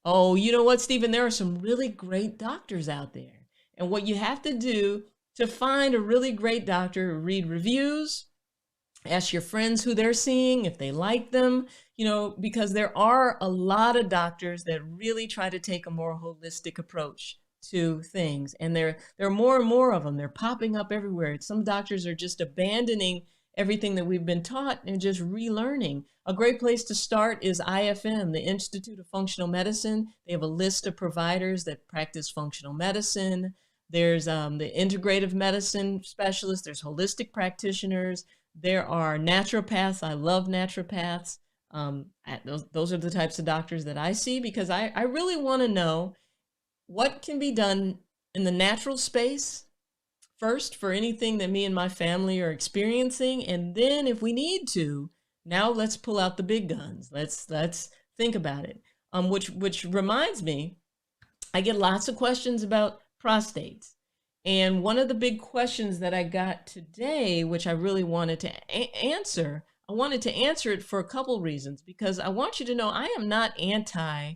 Oh, you know what, Stephen? There are some really great doctors out there. And what you have to do to find a really great doctor, read reviews, ask your friends who they're seeing, if they like them, because there are a lot of doctors that really try to take a more holistic approach to things. And there are more and more of them. They're popping up everywhere. Some doctors are just abandoning everything that we've been taught and just relearning. A great place to start is IFM, the Institute of Functional Medicine. They have a list of providers that practice functional medicine. There's the integrative medicine specialists. There's holistic practitioners. There are naturopaths. I love naturopaths. Those are the types of doctors that I see because I really want to know what can be done in the natural space first for anything that me and my family are experiencing. And then if we need to, now let's pull out the big guns. Let's think about it. Which reminds me, I get lots of questions about prostates. And one of the big questions that I got today, which I really wanted to answer, I wanted to answer it for a couple reasons, because I want you to know I am not anti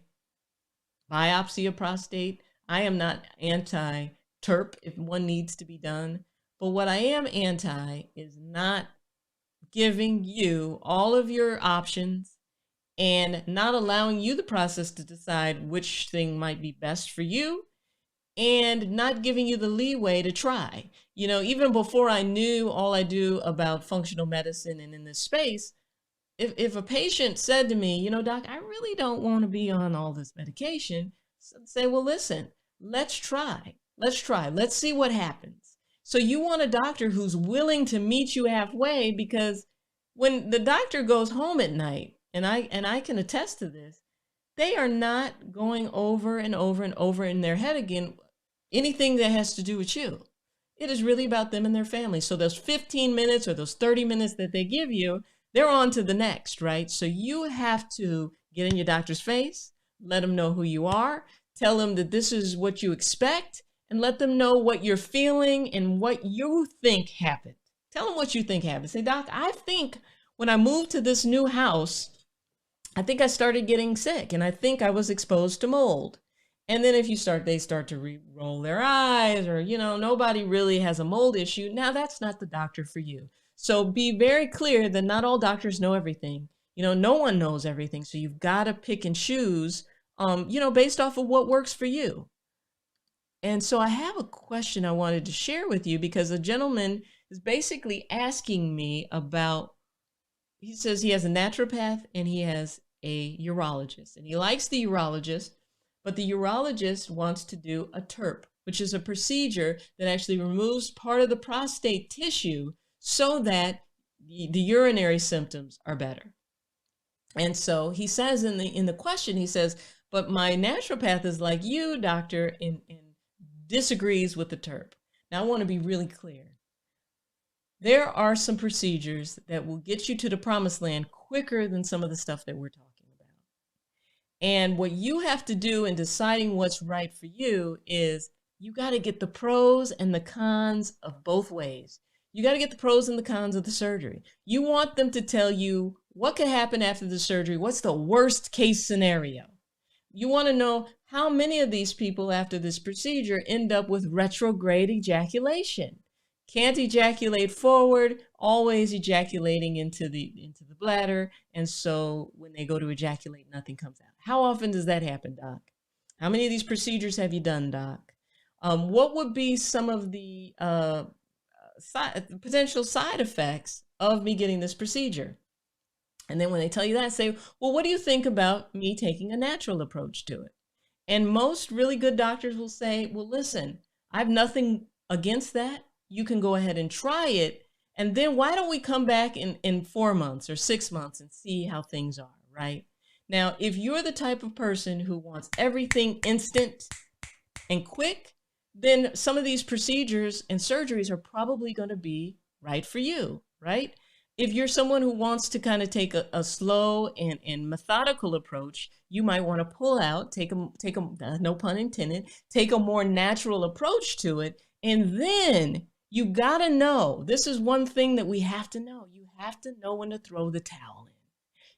biopsy of prostate. I am not anti TERP if one needs to be done. But what I am anti is not giving you all of your options and not allowing you the process to decide which thing might be best for you, and not giving you the leeway to try. Even before I knew all I do about functional medicine and in this space, if a patient said to me, doc, I really don't want to be on all this medication, say, well, listen, let's try. Let's see what happens. So you want a doctor who's willing to meet you halfway, because when the doctor goes home at night, and I can attest to this, they are not going over and over and over in their head again anything that has to do with you. It is really about them and their family. So those 15 minutes or those 30 minutes that they give you, they're on to the next, right? So you have to get in your doctor's face, let them know who you are, tell them that this is what you expect, and let them know what you're feeling and what you think happened. Tell them what you think happened. Say, doc, I think when I moved to this new house, I think I started getting sick, and I think I was exposed to mold. And then if they start to roll their eyes, or, nobody really has a mold issue. Now that's not the doctor for you. So be very clear that not all doctors know everything. No one knows everything. So you've got to pick and choose, based off of what works for you. And so I have a question I wanted to share with you, because a gentleman is basically asking me about, he says he has a naturopath and he has a urologist, and he likes the urologist, but the urologist wants to do a TERP, which is a procedure that actually removes part of the prostate tissue so that the urinary symptoms are better. And so he says in the question, he says, but my naturopath is like you, doctor, and disagrees with the TERP. Now I want to be really clear. There are some procedures that will get you to the promised land quicker than some of the stuff that we're talking about. And what you have to do in deciding what's right for you is you got to get the pros and the cons of both ways. You got to get the pros and the cons of the surgery. You want them to tell you what could happen after the surgery. What's the worst case scenario? You want to know how many of these people after this procedure end up with retrograde ejaculation. Can't ejaculate forward, always ejaculating into the bladder. And so when they go to ejaculate, nothing comes out. How often does that happen, doc? How many of these procedures have you done, doc? What would be some of the potential side effects of me getting this procedure? And then when they tell you that, say, well, what do you think about me taking a natural approach to it? And most really good doctors will say, well, listen, I have nothing against that. You can go ahead and try it. And then why don't we come back in 4 months or 6 months and see how things are, right? Now, if you're the type of person who wants everything instant and quick, then some of these procedures and surgeries are probably going to be right for you, right? If you're someone who wants to kind of take a slow and methodical approach, you might want to pull out, take a no pun intended, take a more natural approach to it. And then you got to know, this is one thing that we have to know. You have to know when to throw the towel in.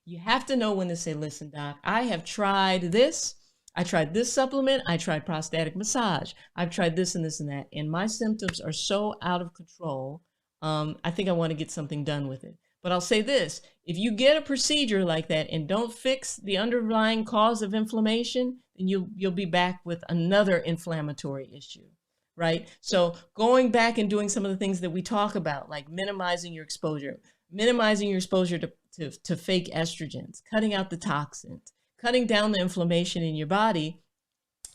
You have to know when to say, listen, doc, I have tried this. I tried this supplement. I tried prostatic massage. I've tried this and this and that. And my symptoms are so out of control. I think I want to get something done with it. But I'll say this, if you get a procedure like that and don't fix the underlying cause of inflammation, then you'll be back with another inflammatory issue, right? So going back and doing some of the things that we talk about, like minimizing your exposure to fake estrogens, cutting out the toxins, cutting down the inflammation in your body,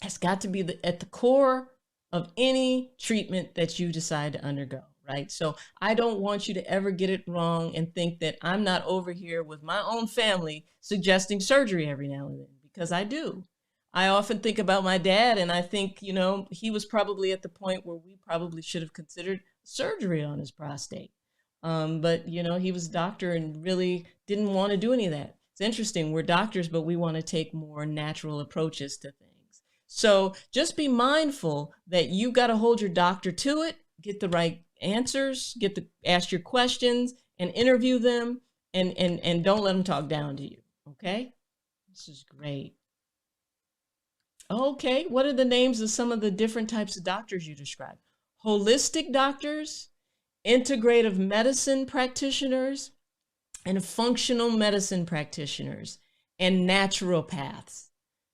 has got to be at the core of any treatment that you decide to undergo. Right? So I don't want you to ever get it wrong and think that I'm not over here with my own family suggesting surgery every now and then, because I do. I often think about my dad and I think, he was probably at the point where we probably should have considered surgery on his prostate. But, he was a doctor and really didn't want to do any of that. It's interesting. We're doctors, but we want to take more natural approaches to things. So just be mindful that you got to hold your doctor to it, get the right answers, ask your questions and interview them, and don't let them talk down to you. Okay, this is great. Okay, what are the names of some of the different types of doctors you described? Holistic doctors, integrative medicine practitioners, and functional medicine practitioners, and naturopaths.